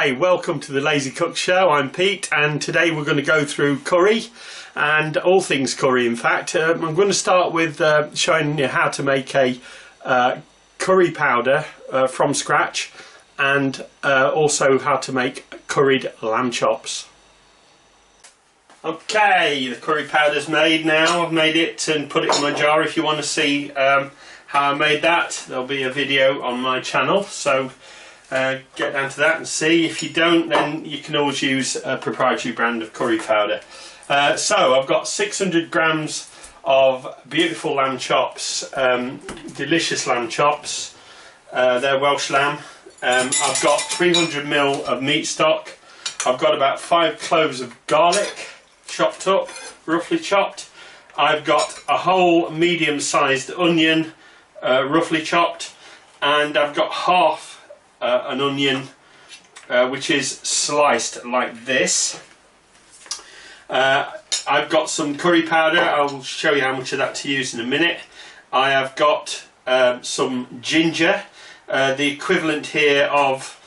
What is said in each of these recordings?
Hi, welcome to the Lazy Cook Show. I'm Pete, and today we're going to go through curry and all things curry. In fact, I'm going to start with showing you how to make a curry powder from scratch, and also how to make curried lamb chops. Okay, the curry powder's made now. I've made it and put it in my jar. If you want to see how I made that, there'll be a video on my channel, so get down to that and see. If you don't, then you can always use a proprietary brand of curry powder. So I've got 600 grams of beautiful lamb chops, delicious lamb chops. They're Welsh lamb. I've got 300 ml of meat stock. I've got about 5 cloves of garlic, chopped up, roughly chopped. I've got a whole medium-sized onion, roughly chopped, and I've got half an onion, which is sliced like this. I've got some curry powder. I'll show you how much of that to use in a minute. I have got some ginger, the equivalent here of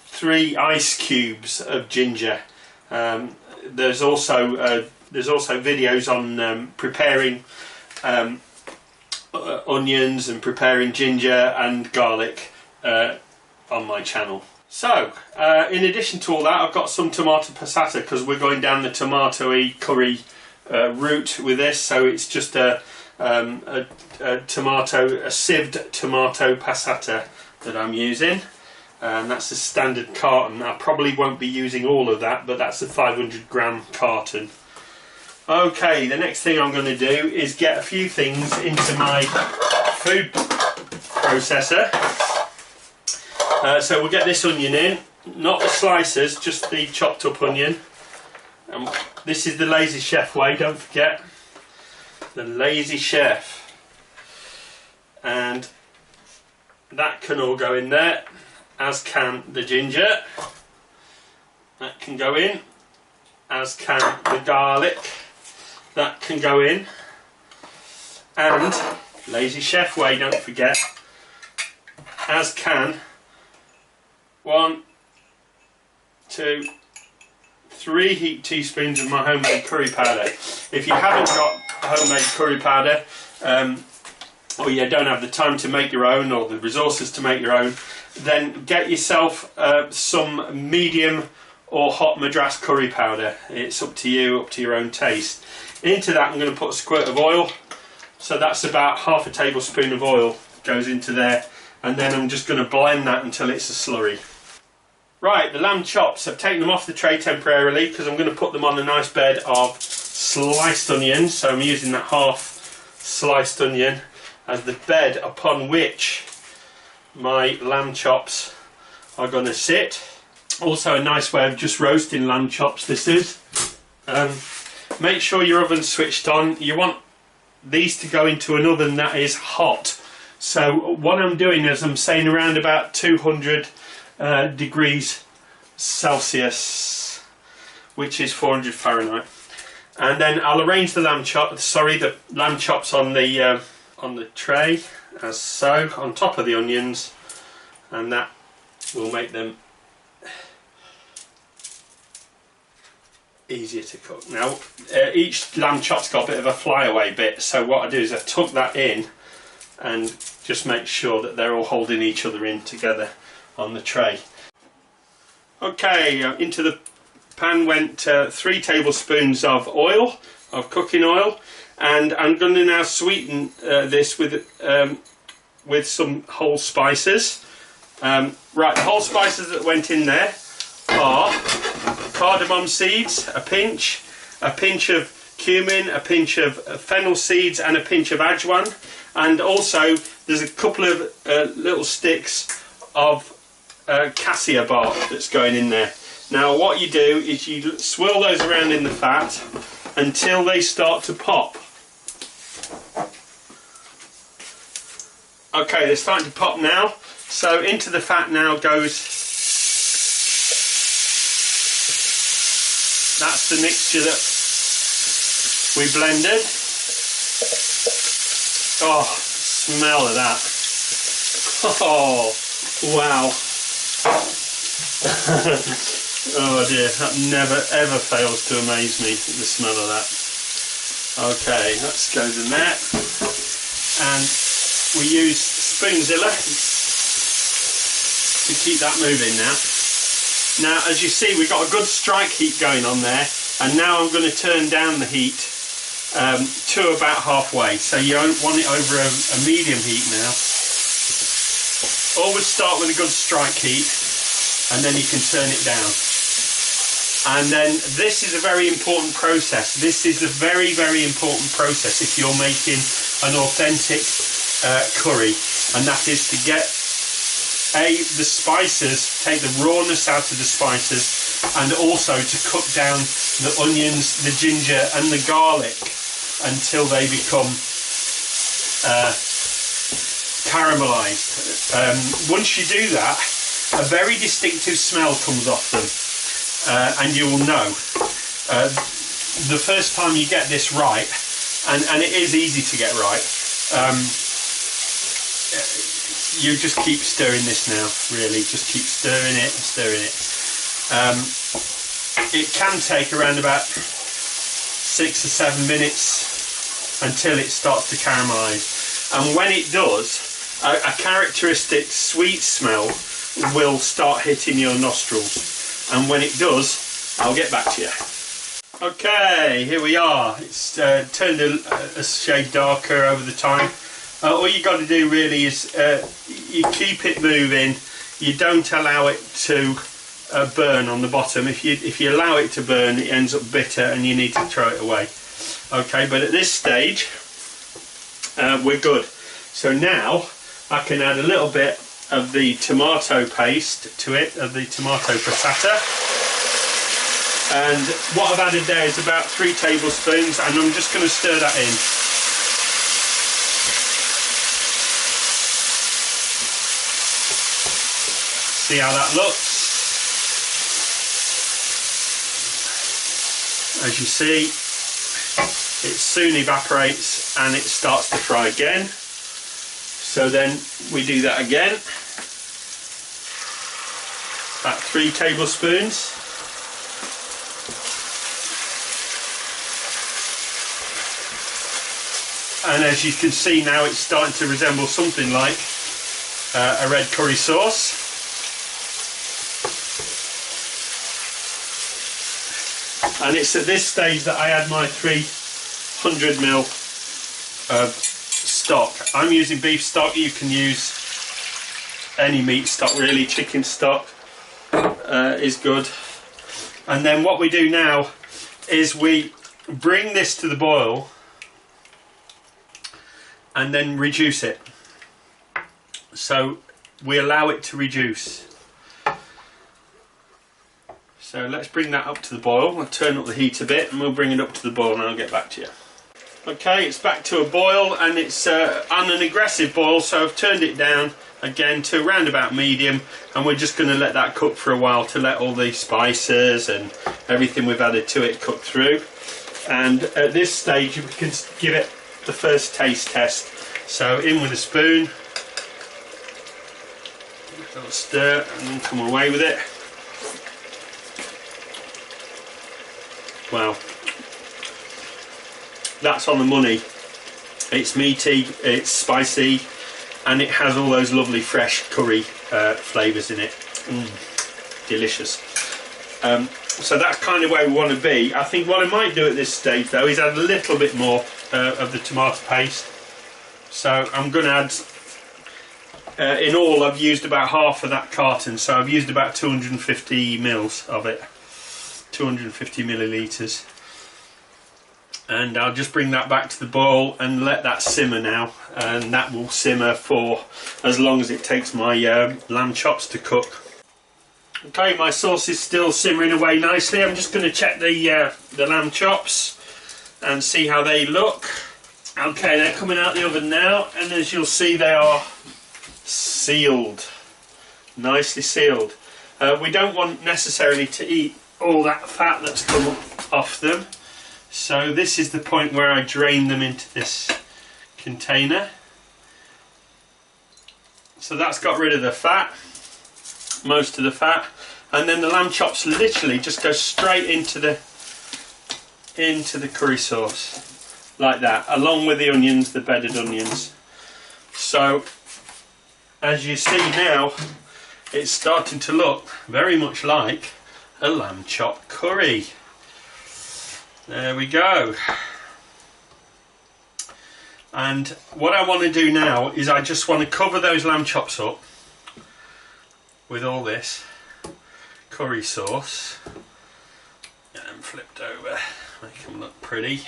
3 ice cubes of ginger. There's also videos on preparing onions and preparing ginger and garlic on my channel. So in addition to all that, I've got some tomato passata, because we're going down the tomatoey curry route with this. So it's just a sieved tomato passata that I'm using, and that's a standard carton. I probably won't be using all of that, but that's a 500 gram carton. Okay, the next thing I'm going to do is get a few things into my food processor. So we'll get this onion in, not the slices, just the chopped up onion. This is the Lazy Chef way, don't forget. The Lazy Chef. And that can all go in there, as can the ginger. That can go in, as can the garlic. That can go in. And Lazy Chef way, don't forget, as can 1, 2, 3 heaped teaspoons of my homemade curry powder. If you haven't got homemade curry powder, or you don't have the time to make your own, or the resources to make your own, then get yourself some medium or hot Madras curry powder. It's up to you, up to your own taste. Into that I'm going to put a squirt of oil. So that's about half a tablespoon of oil goes into there, and then I'm just going to blend that until it's a slurry. Right, the lamb chops, I've taken them off the tray temporarily because I'm going to put them on a nice bed of sliced onions. So I'm using that half sliced onion as the bed upon which my lamb chops are going to sit. Also a nice way of just roasting lamb chops, this is. Make sure your oven's switched on. You want these to go into an oven that is hot. So what I'm doing is I'm saying around about 200 degrees Celsius, which is 400 Fahrenheit, and then I'll arrange the lamb chops on the tray, as so, on top of the onions, and that will make them easier to cook. Now each lamb chop's got a bit of a flyaway bit, so what I do is I tuck that in and just make sure that they're all holding each other in together on the tray. Okay, into the pan went 3 tablespoons of oil, of cooking oil, and I'm going to now sweeten this with some whole spices. Right, the whole spices that went in there are cardamom seeds, a pinch of cumin, a pinch of fennel seeds, and a pinch of ajwan, and also there's a couple of little sticks of cassia bark that's going in there. Now what you do is you swirl those around in the fat until they start to pop. Okay, they're starting to pop now, so into the fat now goes, that's the mixture that we blended. Oh, smell of that. Oh, wow. Oh dear, that never ever fails to amaze me, the smell of that. Okay, that goes in there. And we use Spoonzilla to keep that moving now. Now, as you see, we've got a good strike heat going on there, and now I'm going to turn down the heat to about halfway. So you want it over a medium heat now. Always start with a good strike heat, and then you can turn it down. And then this is a very important process. This is a very, very important process if you're making an authentic curry, and that is to get the spices, take the rawness out of the spices, and also to cook down the onions, the ginger and the garlic until they become caramelized. Once you do that, a very distinctive smell comes off them. And you will know the first time you get this right, and it is easy to get right. You just keep stirring this now, really, just keep stirring it and stirring it. It can take around about 6 or 7 minutes until it starts to caramelize, and when it does, a characteristic sweet smell will start hitting your nostrils. And when it does, I'll get back to you. Okay, here we are. It's turned a shade darker over the time. All you got to do really is you keep it moving. You don't allow it to burn on the bottom. If you allow it to burn, it ends up bitter and you need to throw it away. Okay, but at this stage, we're good. So now I can add a little bit of the tomato paste to it, of the tomato passata, and what I've added there is about 3 tablespoons, and I'm just going to stir that in. See how that looks? As you see, it soon evaporates and it starts to fry again. So then we do that again, about 3 tablespoons. And as you can see now, it's starting to resemble something like a red curry sauce. And it's at this stage that I add my 300ml of stock. I'm using beef stock. You can use any meat stock really. Chicken stock is good. And then what we do now is we bring this to the boil and then reduce it. So we allow it to reduce. So let's bring that up to the boil. I'll turn up the heat a bit and we'll bring it up to the boil and I'll get back to you. Okay, it's back to a boil, and it's on an aggressive boil, so I've turned it down again to around about medium, and we're just going to let that cook for a while to let all the spices and everything we've added to it cook through. And at this stage we can give it the first taste test. So in with a spoon, a little stir, and then come away with it. Wow. That's on the money. It's meaty, it's spicy, and it has all those lovely fresh curry flavours in it. Delicious. So that's kind of where we want to be. I think what I might do at this stage though is add a little bit more of the tomato paste. So I'm going to add, in all I've used about half of that carton, so I've used about 250 mils of it, 250 millilitres. And I'll just bring that back to the boil and let that simmer now, and that will simmer for as long as it takes my lamb chops to cook. Okay, my sauce is still simmering away nicely. I'm just going to check the lamb chops and see how they look. Okay, they're coming out the oven now, and as you'll see they are sealed, nicely sealed. We don't want necessarily to eat all that fat that's come off them. So this is the point where I drain them into this container. So that's got rid of the fat, most of the fat. and then the lamb chops literally just go straight into the curry sauce like that, along with the onions, the bedded onions. So as you see now, it's starting to look very much like a lamb chop curry. There we go. And what I want to do now is I just want to cover those lamb chops up with all this curry sauce. Get them flipped over, make them look pretty.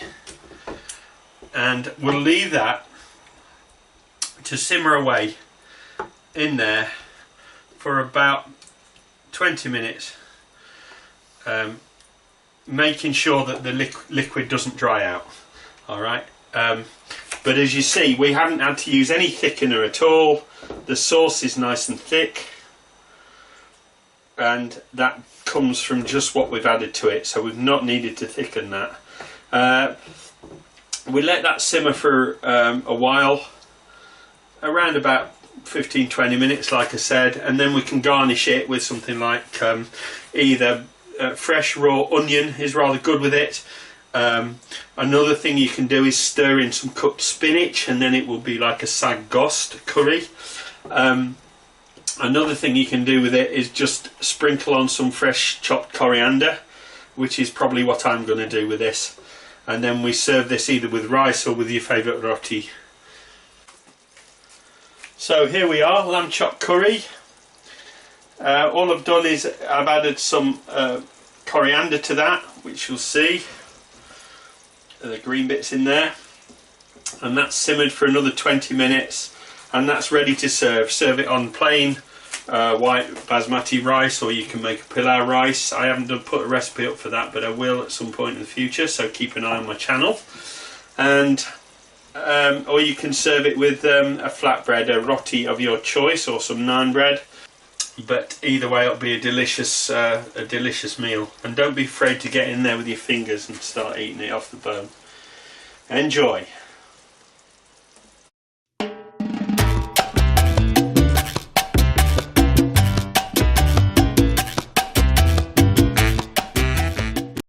And we'll leave that to simmer away in there for about 20 minutes, making sure that the liquid doesn't dry out. Alright, but as you see, we haven't had to use any thickener at all. The sauce is nice and thick, and that comes from just what we've added to it, so we've not needed to thicken that. We let that simmer for a while, around about 15-20 minutes like I said, and then we can garnish it with something like either fresh raw onion is rather good with it. Another thing you can do is stir in some cooked spinach, and then it will be like a sag ghost curry. Another thing you can do with it is just sprinkle on some fresh chopped coriander, which is probably what I'm going to do with this, and then we serve this either with rice or with your favourite roti. So here we are, lamb chop curry. All I've done is I've added some coriander to that, which you'll see, the green bits in there, and that's simmered for another 20 minutes, and that's ready to serve. Serve it on plain white basmati rice, or you can make a pilau rice. I haven't put a recipe up for that, but I will at some point in the future, so keep an eye on my channel. And or you can serve it with a flatbread, a roti of your choice, or some naan bread. But either way, it'll be a delicious meal. And don't be afraid to get in there with your fingers and start eating it off the bone. Enjoy.